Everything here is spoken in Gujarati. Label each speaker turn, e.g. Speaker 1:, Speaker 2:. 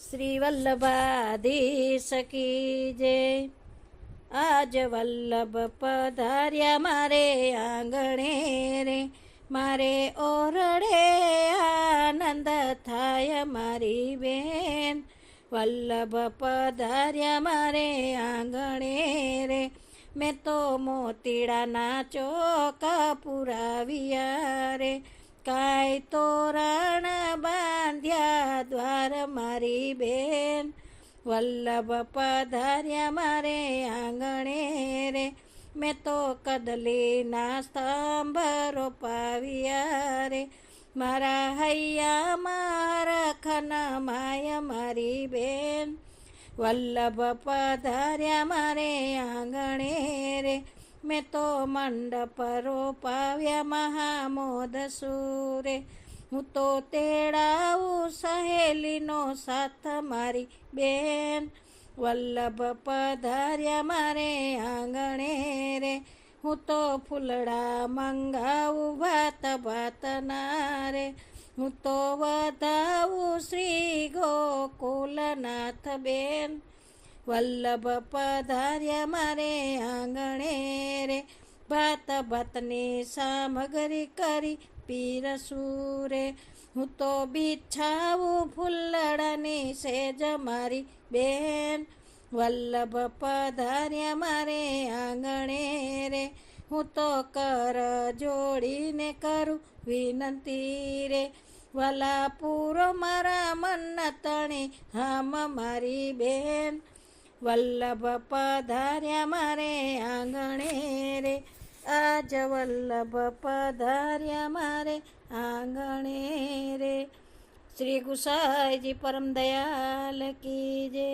Speaker 1: શ્રી વલ્લભાધીશ કી જય. આજ વલ્લભ પધાર્યા મારે આંગણે રે, મારે ઓરડે આનંદ થાય મારી બેન. વલ્લભ પધાર્યા મારે આંગણે રે, મેં તો મોતીડાના ચોક પુરાવ્યા રે, કાંઈ તોરણ બાંધ્યા દ્વાર મારી બેન. વલ્લભ પધાર્યા મારે આંગણે રે, મેં તો કદલીના સ્તંભ રોપાવ્યા રે, મારા હૈયામાં રખના માય મારી બેન. વલ્લભ પધાર્યા મારે આંગણે રે, મેં તો મંડપ રોપાવ્યા મહામોદ સુરે, હું તો તેડાવું સહેલીનો સાથ મારી બેન. વલ્લભ પધાર્યા મારે આંગણે રે, હું તો ફૂલડા મંગાવું ભાત ભાતના રે, હું તો વધાવું શ્રી ગોકુલનાથ બેન. વલ્લભ પધાર્યા મારે આંગણે રે, ભાત ભાતની સામગ્રી કરી પીરસું રે, હું તો બિછાવું ફૂલડાની સેજ મારી બેન. વલ્લભ પધાર્યા મારે આંગણે રે, હું તો કર જોડીને કરું વિનંતી રે, વલા પૂરો મારા મન તણી હામ મારી બેન. વલ્લભ પધાર્યા મારે આંગણે રે, આજ વલ્લભ પધાર્યા મારે આંગણે રે. શ્રી ગુસાઈજી પરમ દયાલ કી જય.